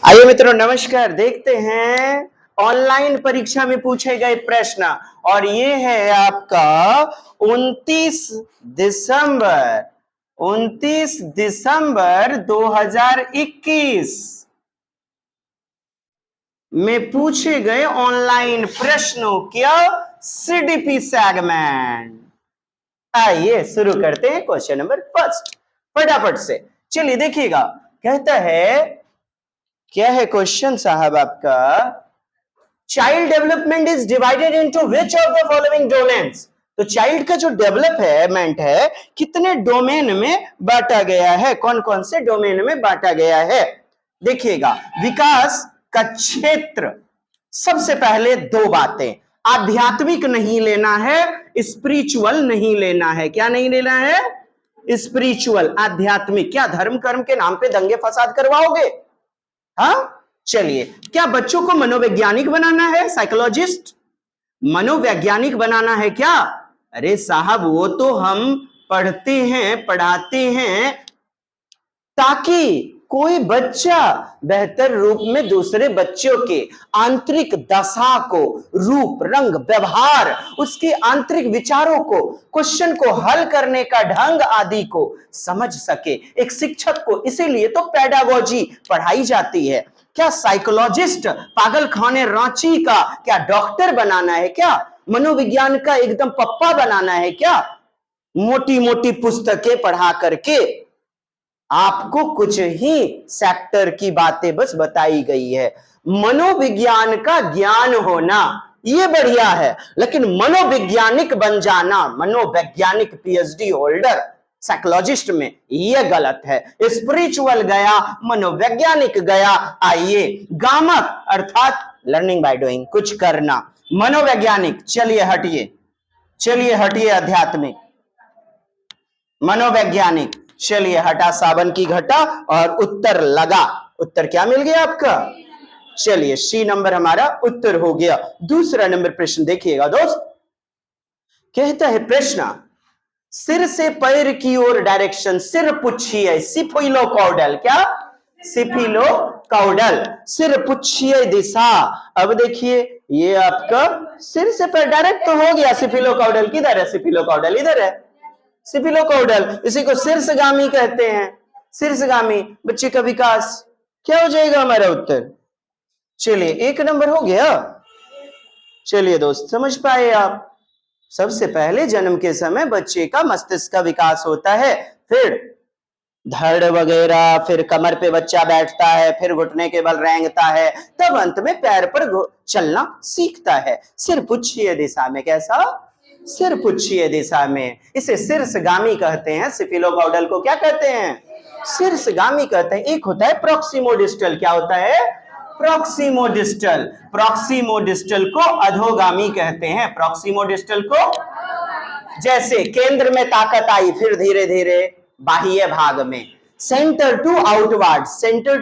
आइए मित्रों, नमस्कार। देखते हैं ऑनलाइन परीक्षा में पूछे गए प्रश्न, और ये है आपका 29 दिसंबर 2021 में पूछे गए ऑनलाइन प्रश्नों क्या सीडीपी सेगमेंट। आइए शुरू करते हैं क्वेश्चन नंबर फर्स्ट, फटाफट से। चलिए देखिएगा, कहता है, क्या है क्वेश्चन साहब आपका, child development is divided into which of the following domains. तो चाइल्ड का जो डेवलपमेंट है कितने डोमेन में बांटा गया है, कौन कौन से डोमेन में बांटा गया है। देखिएगा, विकास का क्षेत्र, सबसे पहले दो बातें, आध्यात्मिक नहीं लेना है, स्पिरिचुअल नहीं लेना है। क्या नहीं लेना है? स्पिरिचुअल, आध्यात्मिक। क्या धर्म कर्म के नाम पे दंगे फसाद करवाओगे? हाँ, चलिए। क्या बच्चों को मनोवैज्ञानिक बनाना है, साइकोलॉजिस्ट, मनोवैज्ञानिक बनाना है क्या? अरे साहब, वो तो हम पढ़ते हैं, पढ़ाते हैं ताकि कोई बच्चा बेहतर रूप में दूसरे बच्चों के आंतरिक दशा को, रूप रंग व्यवहार, उसके आंतरिक विचारों को, क्वेश्चन को हल करने का ढंग आदि को समझ सके एक शिक्षक को। इसीलिए तो पेडागोजी पढ़ाई जाती है। क्या साइकोलॉजिस्ट पागल खाने रांची का क्या डॉक्टर बनाना है क्या? मनोविज्ञान का एकदम पप्पा बनाना है क्या? मोटी मोटी पुस्तकें पढ़ा करके आपको कुछ ही सेक्टर की बातें बस बताई गई है। मनोविज्ञान का ज्ञान होना ये बढ़िया है, लेकिन मनोवैज्ञानिक बन जाना, मनोवैज्ञानिक पीएचडी होल्डर साइकोलॉजिस्ट में, ये गलत है। स्पिरिचुअल गया, मनोवैज्ञानिक गया। आइए, गामक अर्थात लर्निंग बाय डूइंग, कुछ करना। मनोवैज्ञानिक, चलिए हटिए, चलिए हटिए। आध्यात्मिक, मनोवैज्ञानिक, चलिए हटा सावन की घटा, और उत्तर लगा। उत्तर क्या मिल गया आपका? चलिए, सी नंबर हमारा उत्तर हो गया। दूसरा नंबर प्रश्न देखिएगा दोस्त, कहता है प्रश्न, सिर से पैर की ओर डायरेक्शन, सिर पुच्छिए सिफिलोकॉर्डल। क्या? सिफिलोकॉर्डल, सिर पुच्छिए दिशा। अब देखिए, ये आपका सिर से पैर डायरेक्ट तो हो गया। सिफिलोकॉर्डल किधर है? सिफिलोकॉर्डल इधर है, सिफिलोकॉर्डल, इसी को शीर्षगामी कहते हैं। शीर्षगामी बच्चे का विकास, क्या हो जाएगा हमारा उत्तर? चलिए, एक नंबर हो गया। चलिए दोस्त, समझ पाए आप? सबसे पहले जन्म के समय बच्चे का मस्तिष्क का विकास होता है, फिर धड़ वगैरह, फिर कमर पे बच्चा बैठता है, फिर घुटने के बल रेंगता है, तब अंत में पैर पर चलना सीखता है। सिर पुच्छिए दिशा में। कैसा? सिर पुच्छिए दिशा में। इसे शीर्षगामी कहते हैं। सिफिलोकॉर्डल को क्या कहते हैं? शीर्षगामी कहते हैं। एक होता है प्रॉक्सिमोडिस्टल। क्या होता है? प्रॉक्सिमोडिस्टल। प्रॉक्सिमोडिस्टल को अधोगामी कहते हैं। प्रॉक्सिमोडिस्टल को, जैसे केंद्र में ताकत आई, फिर धीरे धीरे बाह्य भाग में। Center to outward, center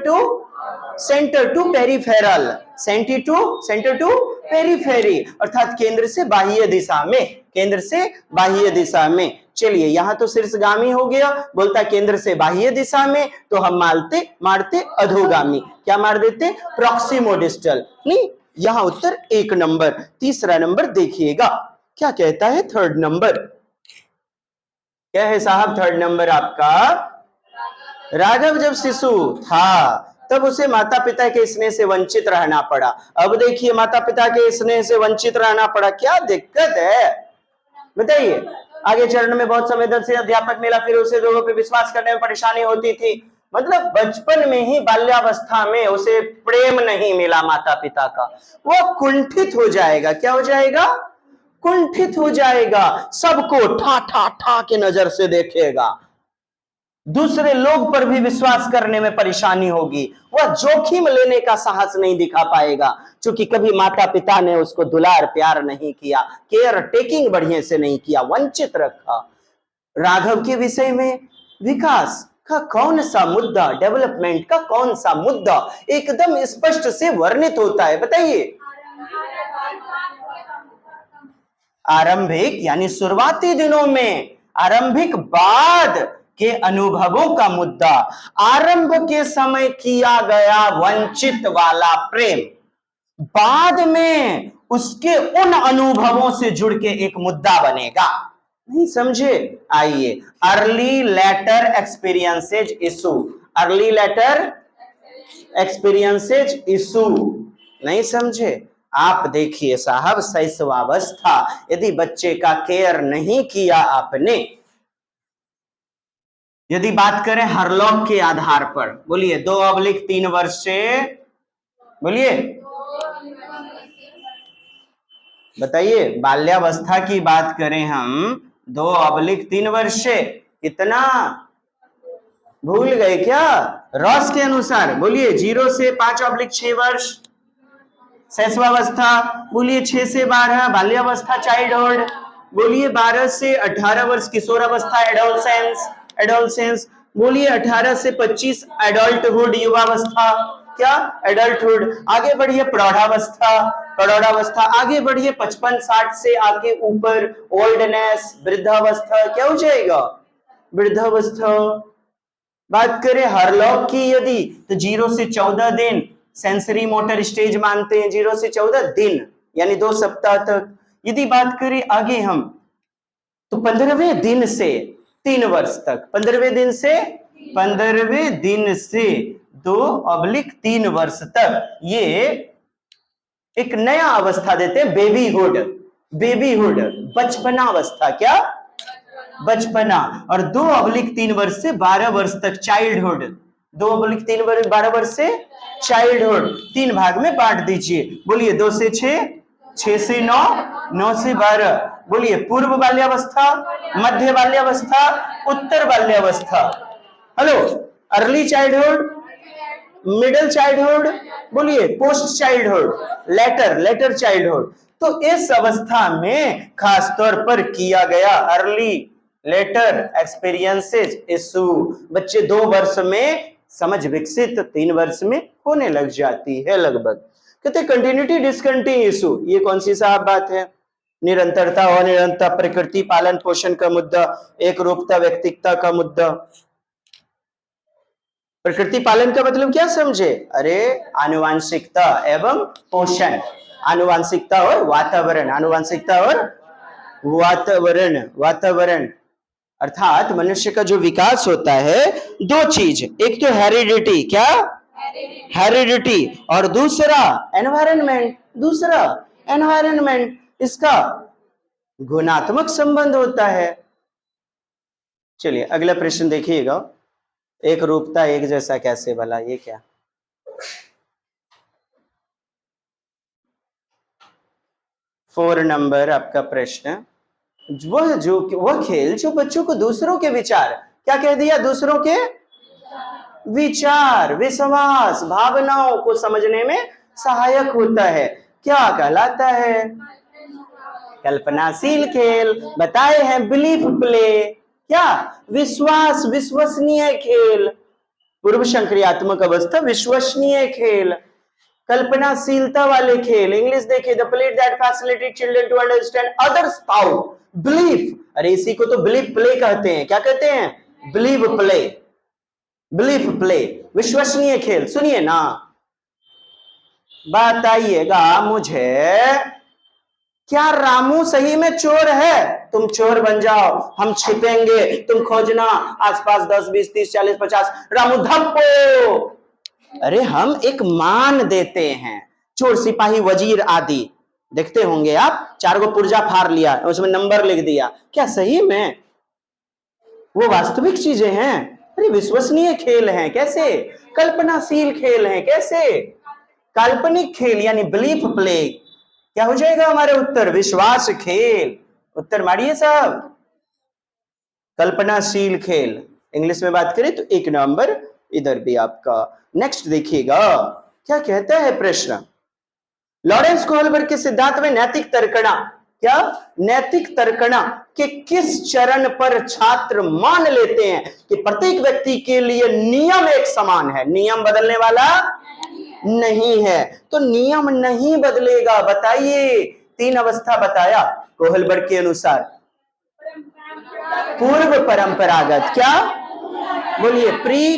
to peripheral, center to periphery, अर्थात केंद्र से बाह्य दिशा में, केंद्र से बाह्य दिशा में। चलिए, यहां तो शीर्षगामी हो गया, बोलता केंद्र से बाह्य दिशा में, तो हम मारते अधोगामी। क्या मार देते? प्रॉक्सिमोडिस्टल। नहीं, यहां उत्तर एक नंबर। तीसरा नंबर देखिएगा, क्या कहता है? थर्ड नंबर क्या है साहब? थर्ड नंबर आपका, राघव जब शिशु था तब उसे माता पिता के स्नेह से वंचित रहना पड़ा। अब देखिए, माता पिता के स्नेह से वंचित रहना पड़ा, क्या दिक्कत है बताइए? आगे चरण में बहुत संवेदनशील अध्यापक मिला, फिर उसे लोगों पे विश्वास करने में परेशानी होती थी। मतलब बचपन में ही, बाल्यावस्था में उसे प्रेम नहीं मिला माता पिता का, वो कुंठित हो जाएगा। क्या हो जाएगा? कुंठित हो जाएगा। सबको ठा ठा ठा के नजर से देखेगा, दूसरे लोग पर भी विश्वास करने में परेशानी होगी, वह जोखिम लेने का साहस नहीं दिखा पाएगा, क्योंकि कभी माता पिता ने उसको दुलार प्यार नहीं किया, केयर टेकिंग बढ़िया से नहीं किया, वंचित रखा। राघव के विषय में विकास का कौन सा मुद्दा, डेवलपमेंट का कौन सा मुद्दा एकदम स्पष्ट से वर्णित होता है, बताइए? आरंभिक यानी शुरुआती दिनों में, आरंभिक बाद के अनुभवों का मुद्दा, आरंभ के समय किया गया वंचित वाला प्रेम बाद में उसके उन अनुभवों से जुड़ के एक मुद्दा बनेगा। नहीं समझे? आइए, early later experiences issue, early later experiences issue. नहीं समझे? आप देखिए साहब, शैशवावस्था यदि बच्चे का केयर नहीं किया आपने, यदि बात करें हरलॉक के आधार पर, बोलिए 2/3 वर्ष से, बोलिए बताइए, बाल्यावस्था की बात करें हम 2/3 वर्ष से कितना भूल गए क्या? रॉस के अनुसार बोलिए 0 से 5/6 वर्ष शैशवावस्था, बोलिए 6 से 12 बाल्यावस्था चाइल्डहुड, बोलिए 12 से 18 वर्ष किशोरावस्था एडोलसेंस, एडोलसेंस, बोलिए 18 से 25 एडल्टहुड युवावस्था, क्या एडल्टहुड, आगे बढ़िए प्रौढ़ावस्था, प्रौढ़ावस्था, आगे बढ़िए 55-60 से आके ऊपर ओल्डनेस, वृद्धावस्था, क्या हो जाएगा? वृद्धावस्था। बात करें हरलॉक की यदि, तो 0 से 14 दिन सेंसरी मोटर स्टेज मानते हैं, 0 से 14 दिन यानी 2 सप्ताह तक। यदि बात करें आगे हम, तो 15वें दिन से 3 वर्ष तक, 15वें दिन से 2/3 वर्ष तक ये एक नया अवस्था देते हैं, बेबीहुड, बेबीहुड, बचपना अवस्था, क्या बचपना, और 2/3 वर्ष से 12 वर्ष तक चाइल्डहुड, 2/3 वर्ष 12 वर्ष से चाइल्डहुड। 3 भाग में बांट दीजिए, बोलिए 2 से 6, 6 से 9, 9 से 12, बोलिए पूर्व बाल्यावस्था, मध्य बाल्यावस्था, उत्तर बाल्यावस्था, hello early childhood, middle childhood, बोलिए post childhood, later, later childhood. तो इस अवस्था में खास तौर पर किया गया अर्ली लेटर एक्सपीरियंसेस इशू, बच्चे 2 वर्ष में समझ विकसित 3 वर्ष में होने लग जाती है लगभग। कहते कंटिन्यूटी डिसकंटिन्यू इशू, ये कौन सी साहब बात है? निरंतरता और निरंतर, प्रकृति पालन पोषण का मुद्दा, एक रूपता व्यक्तिकता का मुद्दा। प्रकृति पालन का मतलब क्या समझे? अरे आनुवांशिकता एवं पोषण, आनुवांशिकता और वातावरण, आनुवांशिकता और वातावरण, वातावरण अर्थात मनुष्य का जो विकास होता है, 2 चीज, एक तो हेरिडिटी, क्या हेरिडिटी, और दूसरा एनवायरनमेंट, दूसरा एनवायरनमेंट, इसका गुणात्मक संबंध होता है। चलिए अगला प्रश्न देखिएगा, एक रूपता एक जैसा कैसे भला, ये क्या? फोर नंबर आपका प्रश्न, वह खेल जो बच्चों को दूसरों के विचार, क्या कह दिया? दूसरों के विचार, विश्वास, भावनाओं को समझने में सहायक होता है, क्या कहलाता है? कल्पनाशील खेल। बताए हैं बिलीफ प्ले, क्या विश्वास, विश्वसनीय खेल, पूर्व संक्रियात्मक अवस्था विश्वसनीय खेल, कल्पनाशीलता वाले खेल। इंग्लिश देखिए, the play that facilitate children to understand others thought, belief, अरे इसी को तो बिलीफ प्ले कहते हैं, क्या कहते हैं? बिलीव प्ले, बिलीफ प्ले, विश्वसनीय खेल। सुनिए ना, बताइएगा मुझे, क्या रामू सही में चोर है? तुम चोर बन जाओ, हम छिपेंगे, तुम खोजना आसपास 10, 20, 30, 40, 50, रामू धप्पो। अरे हम एक मान देते हैं, चोर सिपाही वजीर आदि देखते होंगे आप, 4 गो पुर्जा फाड़ लिया, उसमें नंबर लिख दिया, क्या सही में वो वास्तविक चीजें हैं? अरे विश्वसनीय खेल हैं, कैसे? कल्पनाशील खेल हैं, कैसे? काल्पनिक खेल यानी बिलीफ प्ले। क्या हो जाएगा हमारे उत्तर? विश्वास खेल। उत्तर मारिए साहब, कल्पनाशील खेल। इंग्लिश में बात करें तो 1 नंबर इधर भी आपका। नेक्स्ट देखिएगा, क्या कहता है प्रश्न, लॉरेंस कोहलबर्ग के सिद्धांत में नैतिक तर्कणा, क्या नैतिक तर्कणा के किस चरण पर छात्र मान लेते हैं कि प्रत्येक व्यक्ति के लिए नियम एक समान है, नियम बदलने वाला नहीं है? तो नियम नहीं बदलेगा, बताइए। 3 अवस्था बताया कोहलबर्ग के अनुसार, पूर्व परंपरागत, क्या बोलिए प्री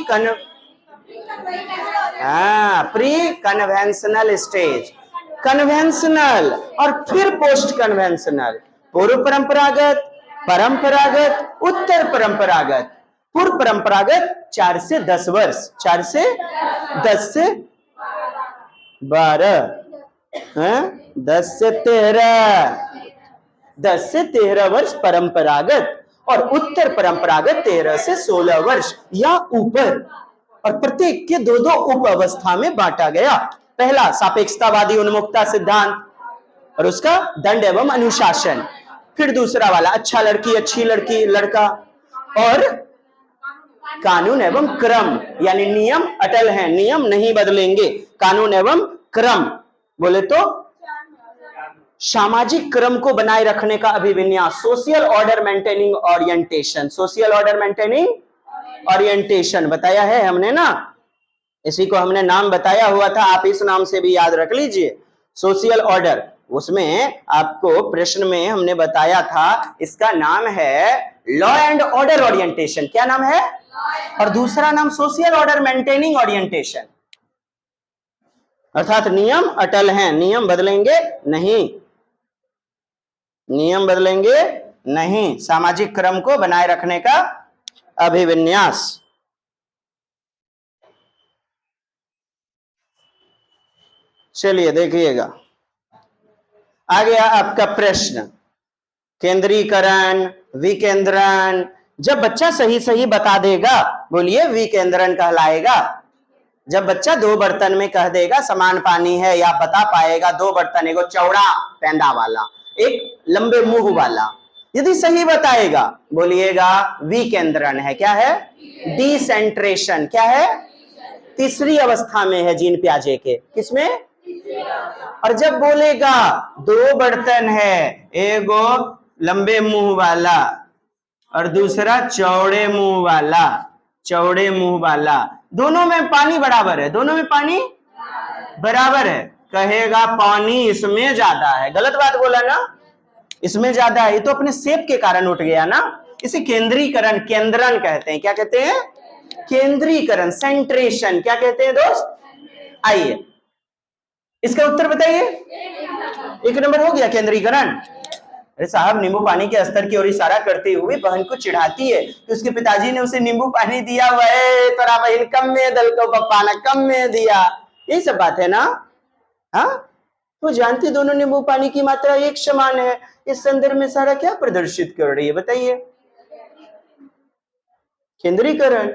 कन्वेंशनल स्टेज, कन्वेंशनल और फिर पोस्ट कन्वेंशनल, पूर्व परंपरागत, परंपरागत, उत्तर परंपरागत। पूर्व परंपरागत 4 से 10 वर्ष, 4 से 10 से 12, 10 से 13, 10 से 13 वर्ष परंपरागत और उत्तर परंपरागत 13 से 16 वर्ष या ऊपर, और प्रत्येक के दो दो उप अवस्था में बांटा गया। पहला सापेक्षतावादी उन्मुखता सिद्धांत और उसका दंड एवं अनुशासन, फिर दूसरा वाला अच्छा लड़की अच्छी लड़की लड़का, और कानून एवं क्रम, यानी नियम अटल हैं, नियम नहीं बदलेंगे, कानून एवं क्रम बोले तो सामाजिक क्रम को बनाए रखने का अभिविन्यास, social order maintaining orientation, social order maintaining orientation बताया है हमने ना, इसी को हमने नाम बताया हुआ था, आप इस नाम से भी याद रख लीजिए, सोशल ऑर्डर। उसमें आपको प्रश्न में हमने बताया था, इसका नाम है लॉ एंड ऑर्डर ओरिएंटेशन। क्या नाम है? और दूसरा नाम सोशल ऑर्डर मेंटेनिंग ओरिएंटेशन, अर्थात नियम अटल हैं, नियम बदलेंगे नहीं, नियम बदलेंगे नहीं, सामाजिक क्रम को बनाए रखने का अभिविन्यास। चलिए देखिएगा, आ गया आपका प्रश्न, केंद्रीकरण, विकेंद्रण। जब बच्चा सही सही बता देगा, बोलिए विकेंद्रण कहलाएगा। जब बच्चा 2 बर्तन में कह देगा समान पानी है, या बता पाएगा 2 बर्तन, एक चौड़ा पेंदा वाला, एक लंबे मुंह वाला, यदि सही बताएगा बोलिएगा विकेंद्रण है। क्या है? डिसेंट्रेशन। क्या है? तीसरी अवस्था में है जीन प्याजे के, किसमें? और जब बोलेगा 2 बर्तन है, एगो लंबे मुंह वाला और दूसरा चौड़े मुंह वाला, चौड़े मुंह वाला, दोनों में पानी बराबर है, दोनों में पानी बराबर है, कहेगा पानी इसमें ज्यादा है। गलत बात बोला ना, इसमें ज्यादा है, ये तो अपने शेप के कारण उठ गया ना, इसे केंद्रीकरण, केंद्रण कहते हैं। क्या कहते हैं? केंद्रीकरण, सेंट्रेशन। क्या कहते हैं दोस्त? आइए इसका उत्तर बताइए। 1 नंबर हो गया केंद्रीकरण। अरे साहब, नींबू पानी के स्तर की ओर इशारा करते हुए बहन को चिढ़ाती है कि उसके पिताजी ने उसे नींबू पानी दिया हुआ है, तोरा बहन कम में दल को पप्पा ने कम में दिया, यही सब बात है ना। हाँ, तो जानती दोनों नींबू पानी की मात्रा एक समान है। इस संदर्भ में सारा क्या प्रदर्शित कर रही है बताइए? केंद्रीकरण।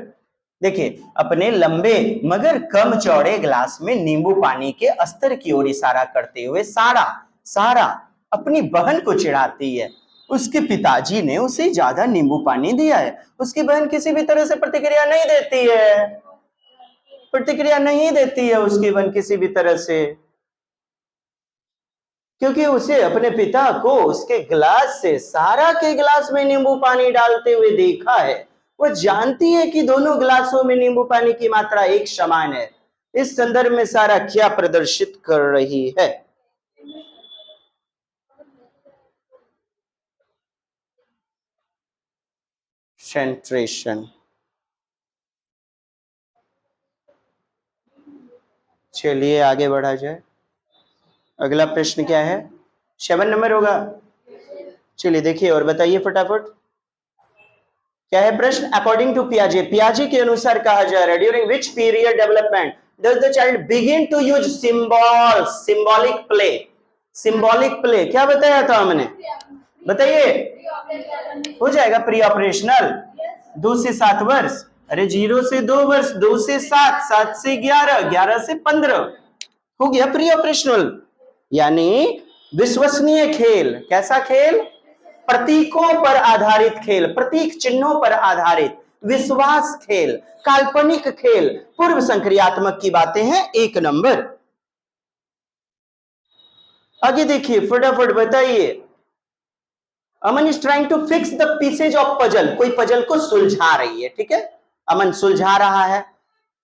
देखिए, अपने लंबे मगर कम चौड़े ग्लास में नींबू पानी के स्तर की ओर इशारा करते हुए सारा अपनी बहन को चिढ़ाती है। उसके पिताजी ने उसे ज्यादा नींबू पानी दिया है। उसकी बहन किसी भी तरह से प्रतिक्रिया नहीं देती है, प्रतिक्रिया नहीं देती है उसकी बहन किसी भी तरह से, क्योंकि उसे अपने पिता को उसके गिलास से सारा के गिलास में नींबू पानी डालते हुए देखा है। वो जानती है कि दोनों गिलासों में नींबू पानी की मात्रा एक समान है। इस संदर्भ में सारा क्या प्रदर्शित कर रही है? सेंट्रेशन। चलिए आगे बढ़ा जाए। अगला प्रश्न क्या है? 7 नंबर होगा। चलिए देखिए और बताइए फटाफट, क्या है प्रश्न? अकॉर्डिंग टू पियाजे, पियाजे के अनुसार कहा जा रहा है, during which period development does the child begin to use symbols, symbolic play. Symbolic play क्या बताया था हमने? बताइए। हो जाएगा प्री ऑपरेशनल, 2 से 7 वर्ष। अरे 0 से 2 वर्ष, 2 से 7, 7 से 11, 11 से 15, हो गया प्री ऑपरेशनल। यानी विश्वसनीय खेल। कैसा खेल? प्रतीकों पर आधारित खेल, प्रतीक चिन्हों पर आधारित विश्वास खेल, काल्पनिक खेल, पूर्व संक्रियात्मक की बातें हैं 1 नंबर। आगे देखिए फटाफट बताइए। Aman is trying to fix the pieces of puzzle, कोई पजल को सुलझा रही है, ठीक है, अमन सुलझा रहा है,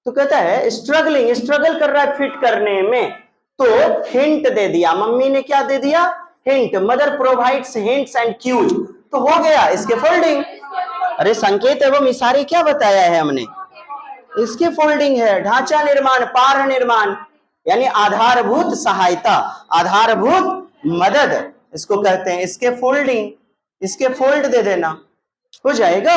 तो कहता है स्ट्रगलिंग, स्ट्रगल कर रहा है फिट करने में, तो हिंट दे दिया, मम्मी ने क्या दे दिया? Hint. Mother provides hints and cues, तो हो गया स्कैफोल्डिंग। अरे संकेत एवं इशारे क्या बताया है हमने, इसके फोल्डिंग है। ढांचा निर्माण, पार निर्माण यानी आधारभूत सहायता, आधारभूत मदद इसको कहते हैं। इसके फोल्डिंग, इसके फोल्ड दे देना, हो जाएगा।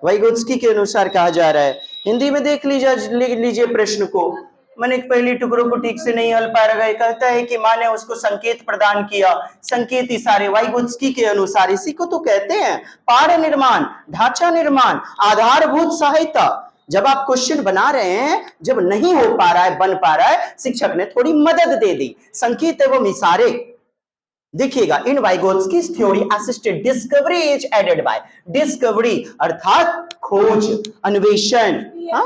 वाइगोत्स्की के अनुसार कहा जा रहा है। हिंदी में देख लीजिए प्रश्न को। मैंने पहली टुकड़ों को ठीक से नहीं हल पा रहा, कहता है कि माँ ने उसको संकेत प्रदान किया, संकेत इशारे। वाइगोत्स्की के अनुसार इसी को तो कहते हैं पार निर्माण, ढांचा निर्माण, आधारभूत सहायता। जब आप क्वेश्चन बना रहे हैं, जब नहीं हो पा रहा है, बन पा रहा है, शिक्षक ने थोड़ी मदद दे दी, संकेत एवं इशारे। देखिएगा, in Vygotsky's theory assisted discovery is aided by, discovery अर्थात खोज, अन्वेषण। हाँ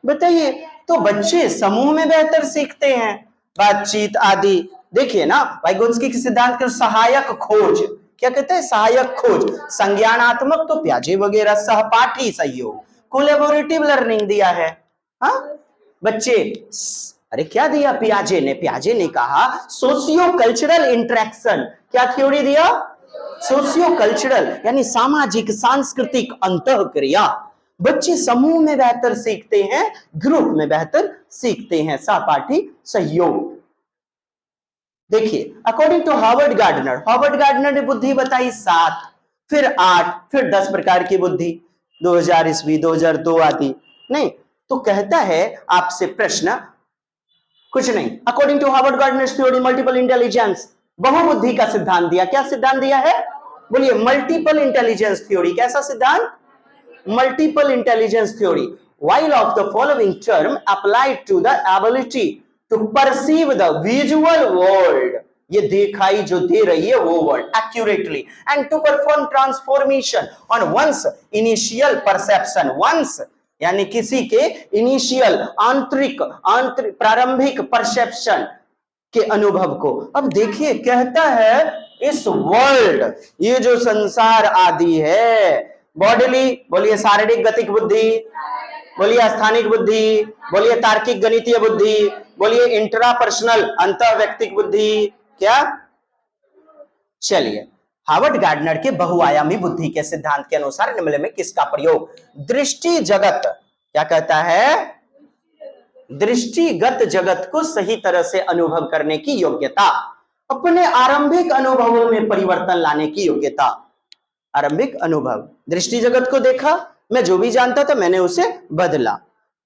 बताइए, तो बच्चे समूह में बेहतर सीखते हैं, बातचीत आदि। देखिए ना, वाइगोत्स्की के सिद्धांत के सहायक खोज, क्या कहते हैं, सहायक खोज। संज्ञानात्मक तो प्याजे वगैरह, सहपाठी सहयोग, कोलैबोरेटिव लर्निंग दिया है। हाँ बच्चे, अरे क्या दिया पियाजे ने, पियाजे ने कहा सोशियो कल्चरल इंटरेक्शन। क्या थ्योरी दिया, सोशियो कल्चरल यानी सामाजिक सांस्कृतिक अंतःक्रिया। बच्चे समूह में बेहतर सीखते हैं, ग्रुप में बेहतर सीखते हैं, सहपाठी सहयोग। देखिए, according to Howard Gardner, Howard Gardner ने बुद्धि बताई 7, फिर 8, फिर 10 प्रकार की बुद्धि, 2000 ईस्वी, 2002 आदि। नहीं तो कहता है आपसे प्रश्न, कुछ नहीं, according to Harvard Gardner's theory multiple intelligence, बहुबुद्धि का सिद्धांत दिया। क्या सिद्धांत दिया है, बोलिए, मल्टीपल इंटेलिजेंस थ्योरी। कैसा सिद्धांत, multiple intelligence theory. While of the following term applied to the ability to perceive the visual world, ये दिखाई जो दे रही है वो world accurately, and to perform transformation on one's initial perception, once यानी किसी के इनिशियल आंतरिक प्रारंभिक परसेप्शन के अनुभव को। अब देखिए, कहता है इस वर्ल्ड, ये जो संसार आदि है, बॉडीली, बोलिए शारीरिक गतिक बुद्धि, बोलिए स्थानिक बुद्धि, बोलिए तार्किक गणितीय बुद्धि, बोलिए इंट्रापर्सनल अंतर व्यक्तिक बुद्धि। क्या, चलिए, हार्वर्ड गार्डनर के बहुआयामी बुद्धि के सिद्धांत के अनुसार निम्न में किसका प्रयोग, दृष्टि जगत, क्या कहता है, दृष्टिगत जगत को सही तरह से अनुभव करने की योग्यता, अपने आरंभिक अनुभवों में परिवर्तन लाने की योग्यता। आरंभिक अनुभव, दृष्टि जगत को देखा, मैं जो भी जानता था मैंने उसे बदला,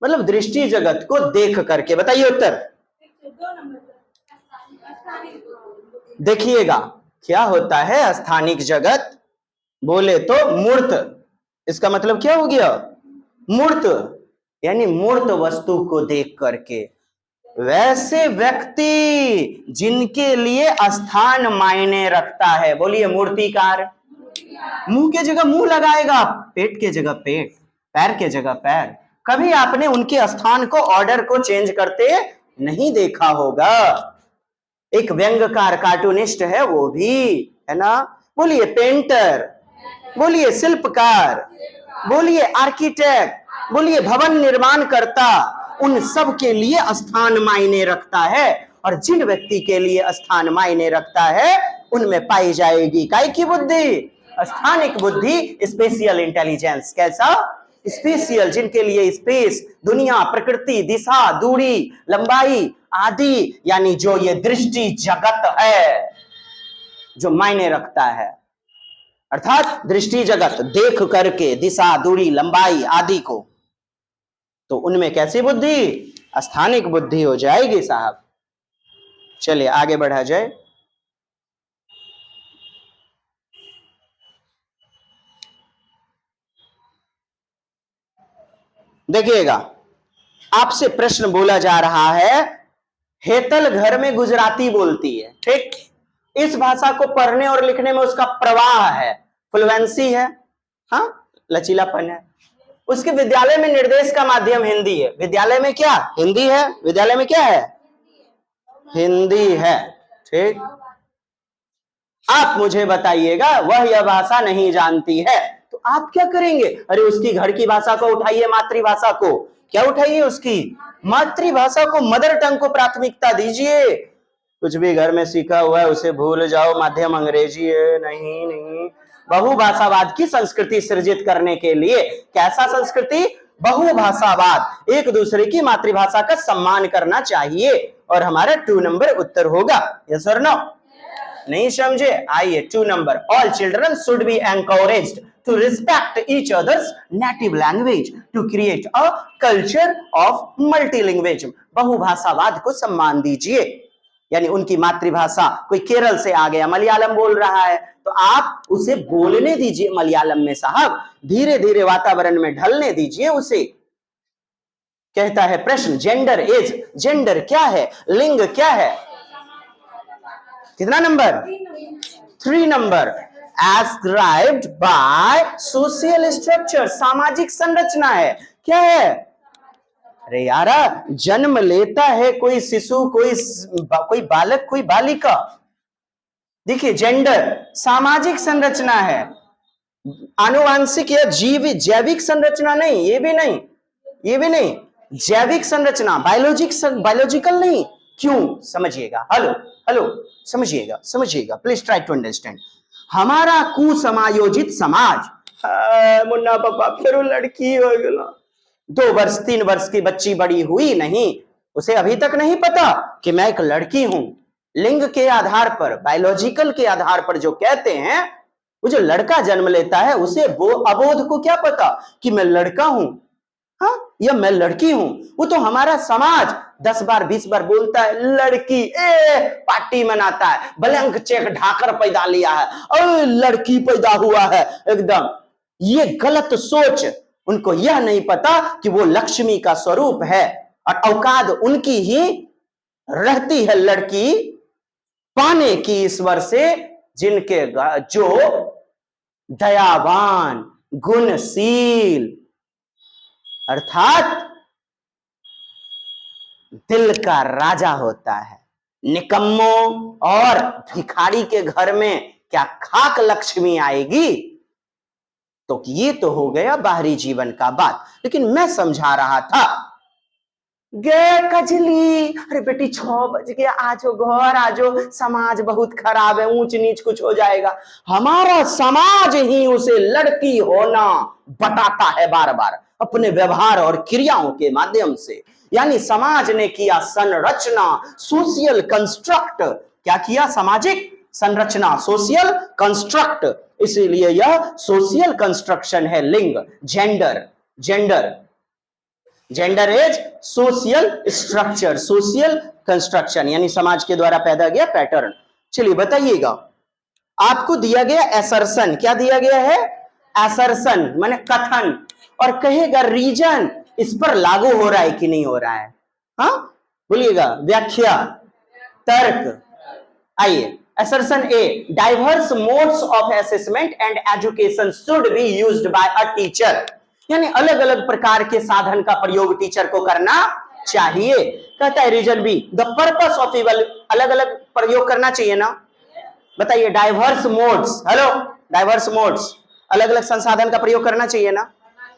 मतलब दृष्टि जगत को देख करके। बताइए उत्तर। देखिएगा, क्या होता है स्थानिक जगत, बोले तो मूर्त, इसका मतलब क्या हो गया, मूर्त यानी मूर्त वस्तु को देख करके। वैसे व्यक्ति जिनके लिए स्थान मायने रखता है, बोलिए मूर्तिकार, मुंह के जगह मुंह लगाएगा, पेट के जगह पेट, पैर के जगह पैर। कभी आपने उनके स्थान को, ऑर्डर को चेंज करते नहीं देखा होगा। एक व्यंग्यकार, कार्टूनिस्ट है वो भी, है ना। बोलिए पेंटर, बोलिए शिल्पकार, बोलिए आर्किटेक्ट, बोलिए भवन निर्माण करता, उन सब के लिए स्थान मायने रखता है। और जिन व्यक्ति के लिए स्थान मायने रखता है उनमें पाई जाएगी काय की बुद्धि, स्थानिक बुद्धि, स्पेशियल इंटेलिजेंस। कैसा, स्पेशियल, जिनके लिए स्पेस, दुनिया, प्रकृति, दिशा, दूरी, लंबाई आदि, यानी जो ये दृष्टि जगत है जो मायने रखता है, अर्थात दृष्टि जगत देख करके दिशा, दूरी, लंबाई आदि को, तो उनमें कैसी बुद्धि, स्थानिक बुद्धि हो जाएगी साहब। चलिए आगे बढ़ा जाए। देखिएगा, आपसे प्रश्न बोला जा रहा है, हेतल घर में गुजराती बोलती है, ठीक, इस भाषा को पढ़ने और लिखने में उसका प्रवाह है, फ्लुएंसी है, हाँ लचीलापन है। उसके विद्यालय में निर्देश का माध्यम हिंदी है। विद्यालय में क्या, हिंदी है, विद्यालय में क्या है, हिंदी है, ठीक। आप मुझे बताइएगा वह यह भाषा नहीं जानती है, तो आप क्या करेंगे, अरे उसकी घर की भाषा को उठाइए, मातृभाषा को, क्या उठाइए, उसकी मातृभाषा को, मदर टंग को प्राथमिकता दीजिए। कुछ भी घर में सीखा हुआ है उसे भूल जाओ, माध्यम अंग्रेजी है, नहीं नहीं, बहुभाषावाद की संस्कृति सृजित करने के लिए। कैसा संस्कृति? बहुभाषावाद, एक दूसरे की मातृभाषा का सम्मान करना चाहिए। और हमारा 2 नंबर उत्तर होगा। यस और नो? नहीं समझे? आइए 2 number, all children should be encouraged to respect each others native language to create a culture of multilanguage. बहुभाषावाद को सम्मान दीजिए, यानी उनकी मातृभाषा, कोई केरल से आ गया मलयालम बोल रहा है तो आप उसे बोलने दीजिए मलयालम में साहब, धीरे धीरे वातावरण में ढलने दीजिए उसे। कहता है प्रश्न, जेंडर इज, जेंडर क्या है, लिंग क्या है? कितना number? 3 number, ascribed by social structure, सामाजिक संरचना है। क्या है? अरे यारा, जन्म लेता है कोई शिशु, कोई बालक, कोई बालिका। देखिए जेंडर सामाजिक संरचना है, आनुवांशिक या जैविक संरचना नहीं, ये भी नहीं, ये भी नहीं, जैविक संरचना, बायोलॉजिकल नहीं। क्यों? समझिएगा, हेलो हेलो, समझिएगा समझिएगा, प्लीज ट्राई टू अंडरस्टैंड। हमारा कुसमायोजित समाज, मुन्ना पापा फिर वो लड़की हो गया, 2 वर्ष 3 वर्ष की बच्ची बड़ी हुई नहीं, उसे अभी तक नहीं पता कि मैं एक लड़की हूं। लिंग के आधार पर, बायोलॉजिकल के आधार पर जो कहते हैं, वो जो लड़का जन्म लेता है उसे वो अबोध को क्या पता कि मैं लड़का हूं, हाँ, या मैं लड़की हूं। वो तो हमारा समाज 10 बार 20 बार बोलता है लड़की, पार्टी मनाता है, ब्लैंक चेक ढाकर पैदा लिया है, और लड़की पैदा हुआ है एकदम। ये गलत सोच, उनको यह नहीं पता कि वो लक्ष्मी का स्वरूप है और औकात उनकी ही रहती है लड़की पाने की ईश्वर से, जिनके जो दयावान, गुणशील, अर्थात दिल का राजा होता है। निकम्मों और भिखारी के घर में क्या खाक लक्ष्मी आएगी? तो ये तो हो गया बाहरी जीवन का बात। लेकिन मैं समझा रहा था, गे कजली, अरे बेटी 6 बज गया, आजो घर आजो, समाज बहुत खराब है, ऊंच नीच कुछ हो जाएगा। हमारा समाज ही उसे लड़की होना बताता है बार बार अपने व्यवहार और क्रियाओं के माध्यम से। यानी समाज ने किया संरचना, सोशल कंस्ट्रक्ट। क्या किया? सामाजिक संरचना, सोशल कंस्ट्रक्ट। इसीलिए यह सोशल कंस्ट्रक्शन है लिंग, gender. Gender is social structure, social construction, यानी समाज के द्वारा पैदा किया पैटर्न। चलिए बताइएगा, आपको दिया गया एसर्शन, क्या दिया गया है? एसर्शन माने कथन, और कहेगा रीजन, इस पर लागू हो रहा है कि नहीं हो रहा है? हाँ बोलिएगा, व्याख्या, तर्क। आइए, assertion A, diverse modes of assessment and education should be used by a teacher, यानी अलग अलग प्रकार के साधन का प्रयोग टीचर को करना चाहिए। कहता है reason B, the purpose of अलग अलग प्रयोग करना चाहिए ना? बताइए, diverse modes, hello, diverse modes, अलग अलग संसाधन का प्रयोग करना चाहिए ना?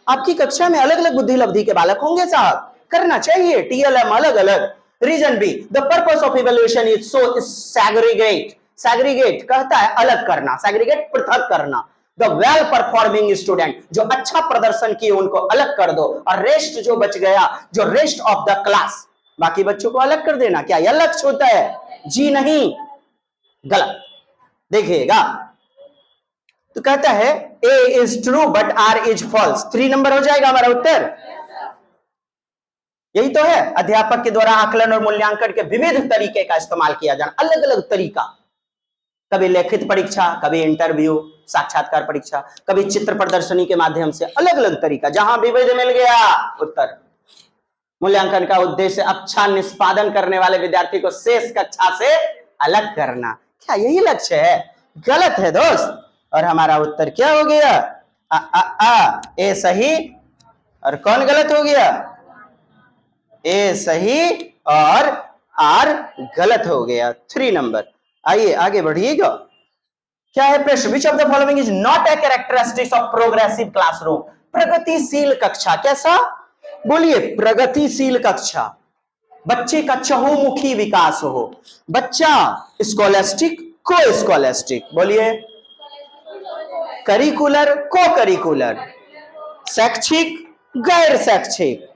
आपकी कक्षा में अलग अलग बुद्धि लब्धि के बालक होंगे साहब, करना चाहिए, TLM अलग अलग। Reason B, the purpose of evaluation is so segregate, segregate कहता है अलग करना, सैग्रीगेट पृथक करना। द वेल परफॉर्मिंग स्टूडेंट, जो अच्छा प्रदर्शन किए उनको अलग कर दो, और रेस्ट जो बच गया, जो रेस्ट ऑफ द क्लास, बाकी बच्चों को अलग कर देना। क्या यह लक्ष्य होता है? जी नहीं, गलत। देखिएगा, तो कहता है A is true but R is false. 3 number हो जाएगा हमारा उत्तर। यही तो है, अध्यापक के द्वारा आकलन और मूल्यांकन के विविध तरीके का इस्तेमाल किया जाना, अलग अलग तरीका, कभी लिखित परीक्षा, कभी इंटरव्यू, साक्षात्कार परीक्षा, कभी चित्र प्रदर्शनी के माध्यम से, अलग अलग तरीका। जहां विविध मिल गया उत्तर। मूल्यांकन का उद्देश्य अच्छा निष्पादन करने वाले विद्यार्थी को शेष कक्षा से अलग करना। क्या यही लक्ष्य है? गलत है दोस्त। और हमारा उत्तर क्या हो गया? ए सही, और कौन गलत हो गया? ए सही और आर गलत हो गया। 3 नंबर। आइए आगे बढ़िएगा। क्या है प्रश्न? Which of the following is not a characteristics of progressive classroom? प्रगतिशील कक्षा। कैसा? बोलिए, प्रगतिशील कक्षा। बच्चे का चहुमुखी विकास हो, बच्चा स्कॉलस्टिक, को स्कॉलस्टिक। बोलिए, करिकुलर, को करिकुलर, शैक्षिक, गैर शैक्षिक।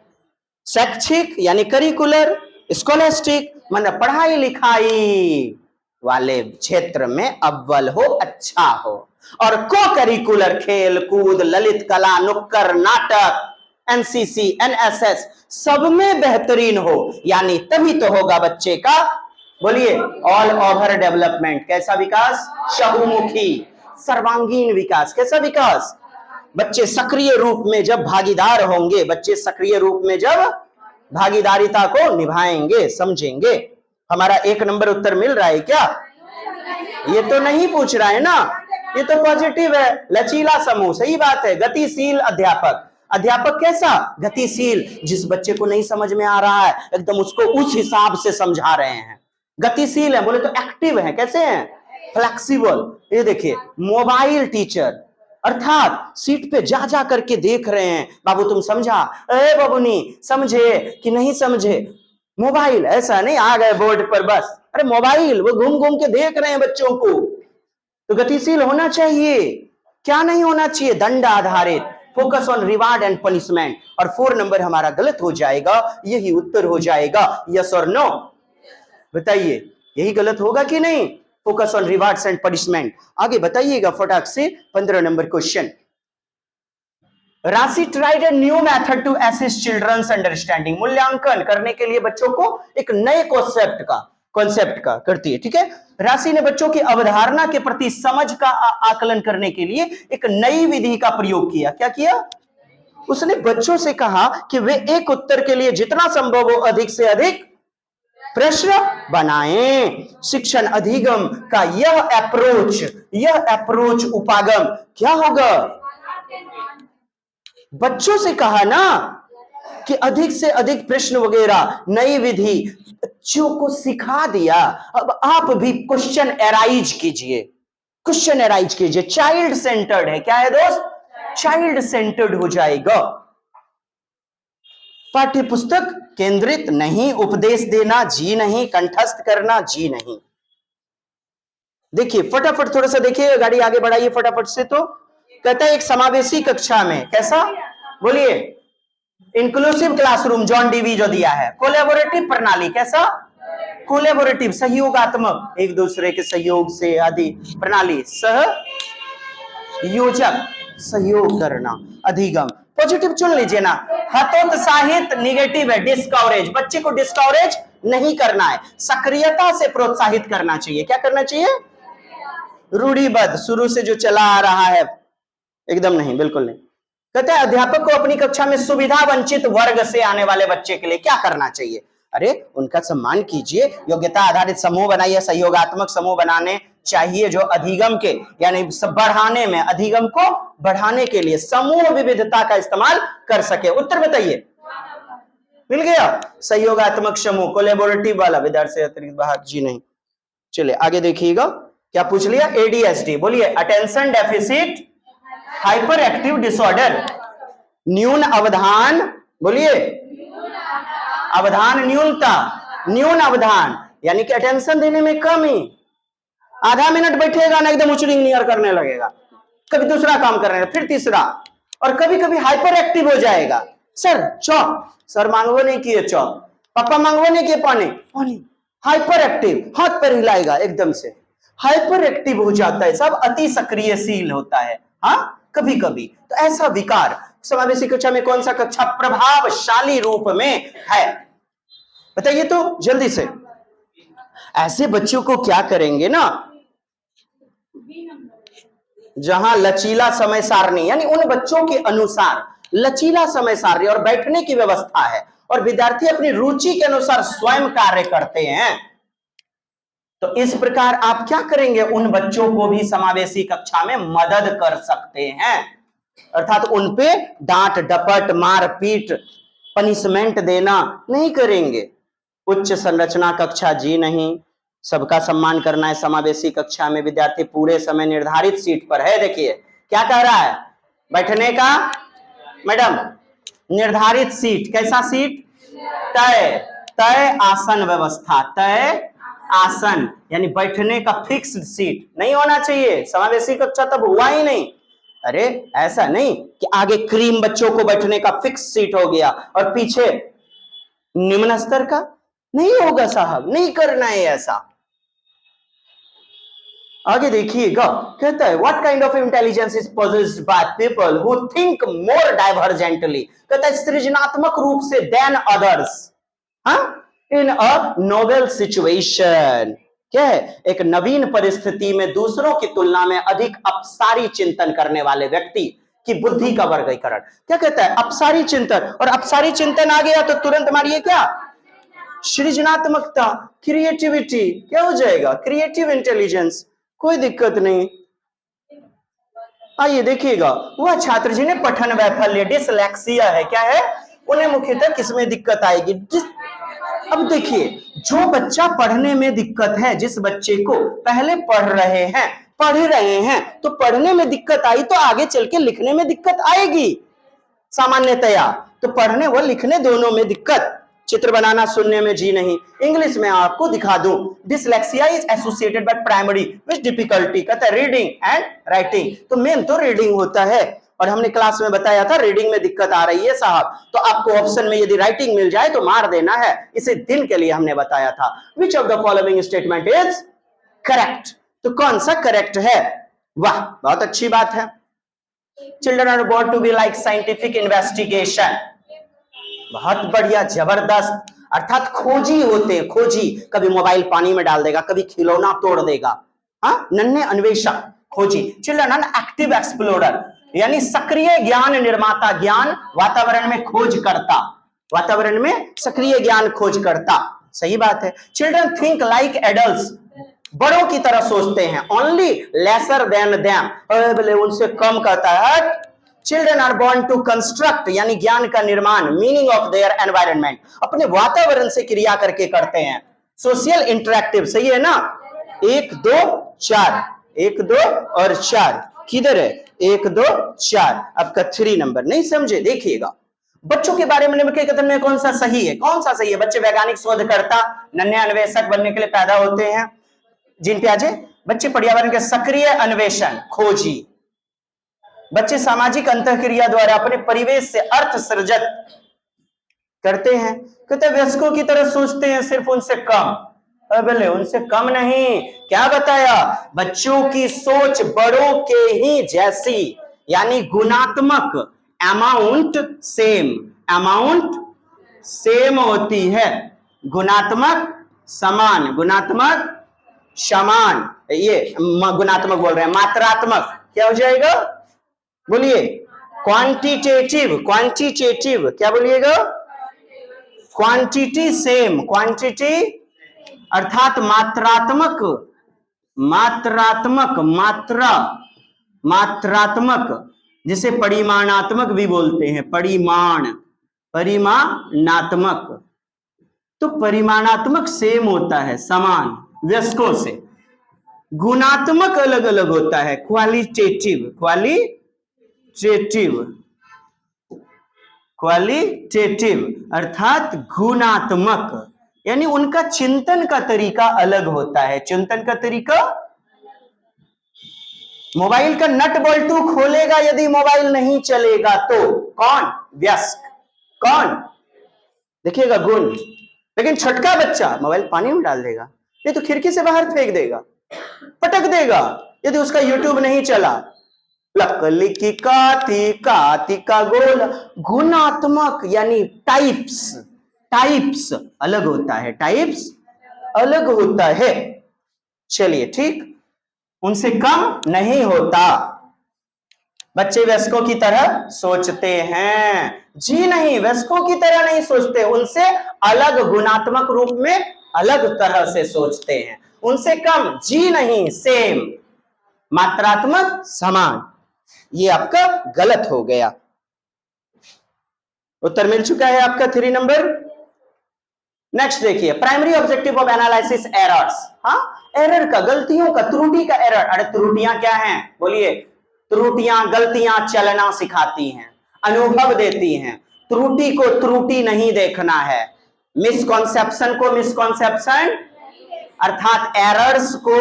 शैक्षिक यानी करिकुलर, स्कॉलस्टिक मतलब पढ़ाई लिखाई वाले क्षेत्र में अव्वल हो, अच्छा हो। और को करिकुलर खेल कूद, ललित कला, नुक्कड़ नाटक, एनसीसी, एनएसएस सब में बेहतरीन हो, यानी तभी तो होगा बच्चे का, बोलिए, ऑल ओवर डेवलपमेंट। कैसा विकास? चहुमुखी, सर्वांगीण विकास। कैसा विकास? बच्चे सक्रिय रूप में जब भागीदार होंगे, बच्चे सक्रिय रूप में जब भागीदारिता को निभाएंगे, समझेंगे। हमारा 1 नंबर उत्तर मिल रहा है क्या? ये तो नहीं पूछ रहा है ना, ये तो पॉजिटिव है। लचीला समूह, सही बात है। गतिशील अध्यापक, अध्यापक कैसा? गतिशील, जिस बच्चे को नहीं समझ में आ रहा है एकदम उसको उस हिसाब से समझा रहे हैं। गतिशील है, बोले तो एक्टिव है। कैसे हैं? फ्लेक्सिबल। ये देखिए, मोबाइल टीचर, अर्थात सीट पे जा जा करके देख रहे हैं, बाबू तुम समझा, ए बाबूनी समझे कि नहीं समझे। मोबाइल ऐसा नहीं आ गए बोर्ड पर बस, अरे मोबाइल वो घूम घूम के देख रहे हैं बच्चों को। तो गतिशील होना चाहिए, क्या नहीं होना चाहिए? दंड आधारित, focus on reward and punishment. और 4 नंबर हमारा गलत हो जाएगा, यही उत्तर हो जाएगा। यस और नो बताइए, यही गलत होगा कि नहीं? Focus on rewards and punishment. आगे बताइएगा फटाक से 15 number question. Rashi tried a new method to assist children's understanding. मूल्यांकन करने के लिए बच्चों को एक नए कॉन्सेप्ट का करती है, ठीक है। राशि ने बच्चों की अवधारणा के प्रति समझ का आकलन करने के लिए एक नई विधि का प्रयोग किया। क्या किया? उसने बच्चों से कहा कि वे एक उत्तर के लिए जितना संभव हो अधिक से अधिक प्रश्न बनाएं। शिक्षण अधिगम का यह अप्रोच उपागम क्या होगा? बच्चों से कहा ना कि अधिक से अधिक प्रश्न वगैरह, नई विधि बच्चों को सिखा दिया। अब आप भी क्वेश्चन एराइज कीजिए। चाइल्ड सेंटर्ड है, क्या है दोस्त? चाइल्ड सेंटर्ड हो जाएगा। पाठ्य पुस्तक केंद्रित नहीं, उपदेश देना जी नहीं, कंठस्थ करना जी नहीं। देखिए फटाफट थोड़ा सा देखिए, गाड़ी आगे बढ़ाइए फटाफट से। तो कहता है एक समावेशी कक्षा में, कैसा? बोलिए, इंक्लूसिव क्लासरूम, जॉन डीवी जो दिया है। कोलैबोरेटिव प्रणाली, कैसा? कोलैबोरेटिव, सहयोगात्मक, एक दूसरे के सहयोग से आदि प्रणाली, सहयोजक, सहयोग करना। अधिगम, पॉजिटिव चुन लीजिए ना। हतोत्साहित निगेटिव है, डिस्कवरेज, बच्चे को डिस्कवरेज नहीं करना है, सक्रियता से प्रोत्साहित करना चाहिए। क्या करना चाहिए? रूढ़िबद्ध, शुरू से जो चला आ रहा है एकदम नहीं, बिल्कुल नहीं। कहते हैं अध्यापक को अपनी कक्षा में सुविधा वंचित वर्ग से आने वाले बच्चे के लिए क्या करना चाहिए? अरे उनका सम्मान कीजिए, योग्यता आधारित समूह बनाइए, सहयोगात्मक समूह बनाने चाहिए जो अधिगम के यानी बढ़ाने में, अधिगम को बढ़ाने के लिए समूह विविधता का इस्तेमाल कर सके। उत्तर बताइए, मिल गया? सहयोगात्मक समूह, कोलैबोरेटिव वाला, विद्यार्थी से अतिरिक्त बाहर जी नहीं। चलिए आगे देखिएगा, क्या पूछ लिया? एडीएसडी, बोलिए, attention deficit hyper active disorder. न्यून अवधान, बोलिए, अवधान न्यूनता, न्यून अवधान यानी कि अटेंशन देने में कमी। आधा मिनट बैठेगा ना एकदम उचलिंग नियर करने लगेगा, कभी दूसरा काम करने, फिर तीसरा, और कभी कभी हाइपर एक्टिव हो जाएगा। सर चौक, सर मांगवो नहीं किए चौक, पापा मांगवो नहीं किए पानी। हाइपर एक्टिव, हाथ पैर हिलाएगा एकदम से, हाइपर एक्टिव हो जाता है, सब अति सक्रियशील होता है। हाँ कभी कभी तो ऐसा विकार समावेशी कक्षा में कौन सा कक्षा प्रभावशाली रूप में है? बताइए तो जल्दी से। ऐसे बच्चों को क्या करेंगे ना, जहां लचीला समय सारणी यानी उन बच्चों के अनुसार लचीला समय सारणी और बैठने की व्यवस्था है और विद्यार्थी अपनी रुचि के अनुसार स्वयं कार्य करते हैं, तो इस प्रकार आप क्या करेंगे? उन बच्चों को भी समावेशी कक्षा में मदद कर सकते हैं, अर्थात उन पे डांट डपट मारपीट पनिशमेंट देना नहीं करेंगे। उच्च संरचना कक्षा जी नहीं, सबका सम्मान करना है। समावेशी कक्षा में विद्यार्थी पूरे समय निर्धारित सीट पर है। देखिए क्या कह रहा है, बैठने का मैडम निर्धारित सीट, कैसा सीट? तय आसन व्यवस्था, तय आसन यानी बैठने का फिक्स्ड सीट नहीं होना चाहिए। समावेशी कक्षा तब हुआ ही नहीं, अरे ऐसा नहीं कि आगे क्रीम बच्चों को बैठने का फिक्स सीट हो गया और पीछे निम्न स्तर का, नहीं होगा साहब, नहीं करना है ऐसा। आगे देखिएगा, कहता है what kind of intelligence is possessed by people who think more divergently, कहता है सृजनात्मक रूप से देन अदर्स, हाँ, इन अ नोवेल सिचुएशन। क्या है? एक नवीन परिस्थिति में दूसरों की तुलना में अधिक अपसारी चिंतन करने वाले व्यक्ति की बुद्धि का वर्गीकरण। क्या कहता है? अपसारी चिंतन, और अपसारी चिंतन आ गया तो तुरंत मारिए क्या? सृजनात्मकता, क्रिएटिविटी। क्या हो जाएगा? Creative intelligence. कोई दिक्कत नहीं। आइए देखिएगा, वह छात्र जिन्हें पठन वैफल्य डिसलेक्सिया है, क्या है? उन्हें मुख्यतः किसमें दिक्कत आएगी? अब देखिए, जो बच्चा पढ़ने में दिक्कत है, जिस बच्चे को पहले पढ़ रहे हैं तो पढ़ने में दिक्कत आई तो आगे चल के लिखने में दिक्कत आएगी सामान्यतया। तो पढ़ने व लिखने दोनों में दिक्कत, चित्र बनाना सुनने में जी नहीं। इंग्लिश में आपको दिखा दूं, dyslexia is associated by primary with difficulty, कहता है रीडिंग एंड राइटिंग। तो मेन तो रीडिंग होता है, और हमने क्लास में बताया था रीडिंग में दिक्कत आ रही है साहब, तो आपको ऑप्शन में यदि राइटिंग मिल जाए तो मार देना है। इसे दिन के लिए हमने बताया था। Which of the following statement is correct? तो कौन सा करेक्ट है? वाह, बहुत अच्छी बात है। Children are born to be like scientific investigation, बहुत बढ़िया, जबरदस्त। अर्थात खोजी होते हैं, खोजी। कभी मोबाइल पानी में डाल देगा, कभी खिलौना तोड़ देगा, हाँ, नन्हे अन्वेषक, खोजी। चिल्ड्रन आर एक्टिव एक्सप्लोरर, यानी सक्रिय ज्ञान निर्माता, ज्ञान वातावरण में खोज करता, वातावरण में सक्रिय ज्ञान खोज करता। सही बात है। चिल्ड्रन थिंक लाइक एडल्ट्स, बड़ों की तरह सोचते हैं। ओनली लेसर देन देम, बोले उनसे कम कहता है। Children are born to construct, यानी ज्ञान का निर्माण, मीनिंग ऑफ देयर एनवायरनमेंट, अपने वातावरण से क्रिया करके करते हैं। सोशल इंटरेक्टिव, सही है ना? 1 2 4, 1 2 और 4 किधर है? 1 2 4, आपका 3 नंबर। नहीं समझे? देखिएगा, बच्चों के बारे में कथन में कौन सा सही है? कौन सा सही है? बच्चे वैज्ञानिक शोधकर्ता, नन्हे अन्वेषक बनने के लिए पैदा होते हैं। जीन प्याजे, बच्चे पर्यावरण के सक्रिय अन्वेषण, खोजी। बच्चे सामाजिक अंतःक्रिया द्वारा अपने परिवेश से अर्थ सृजत करते हैं। कहते वयस्कों की तरह सोचते हैं, सिर्फ उनसे कम। बोले उनसे कम नहीं, क्या बताया? बच्चों की सोच बड़ों के ही जैसी, यानी गुणात्मक, अमाउंट सेम, अमाउंट सेम होती है, गुणात्मक समान, गुणात्मक समान। ये गुणात्मक बोल रहे हैं, मात्रात्मक क्या हो जाएगा? बोलिए, क्वांटिटेटिव, क्वांटिटेटिव क्या बोलिएगा? क्वांटिटी सेम, क्वांटिटी अर्थात मात्रात्मक, मात्रात्मक, मात्रा, मात्रात्मक, जिसे परिमाणात्मक भी बोलते हैं, परिमाण, परिमाणात्मक। तो परिमाणात्मक सेम होता है, समान वयस्कों से। गुणात्मक अलग अलग होता है, क्वालिटेटिव, क्वालिटेटिव, क्वालिटेटिव अर्थात गुणात्मक, यानी उनका चिंतन का तरीका अलग होता है। चिंतन का तरीका, मोबाइल का नट बोल्टू खोलेगा यदि मोबाइल नहीं चलेगा तो कौन? वयस्क। कौन? देखिएगा गुण। लेकिन छोटका बच्चा मोबाइल पानी में डाल देगा, नहीं तो खिड़की से बाहर फेंक देगा, पटक देगा यदि उसका यूट्यूब नहीं चला। लकली की काती, काती का गोल। गुणात्मक यानी टाइप्स, टाइप्स अलग होता है, टाइप्स अलग होता है। चलिए ठीक, उनसे कम नहीं होता। बच्चे वयस्कों की तरह सोचते हैं, जी नहीं, वयस्कों की तरह नहीं सोचते, उनसे अलग, गुणात्मक रूप में अलग तरह से सोचते हैं। उनसे कम, जी नहीं, सेम, मात्रात्मक समान। ये आपका गलत हो गया। उत्तर मिल चुका है आपका 3 नंबर। नेक्स्ट देखिए, primary objective of analysis errors. हाँ, एरर का, गलतियों का, त्रुटि का एरर। अरे त्रुटियां क्या हैं? बोलिए। त्रुटियां, गलतियां चलना सिखाती हैं, अनुभव देती हैं। त्रुटि को त्रुटि नहीं देखना है, मिसकॉन्सेप्शन को मिसकॉन्सेप्शन, अर्थात एरर्स को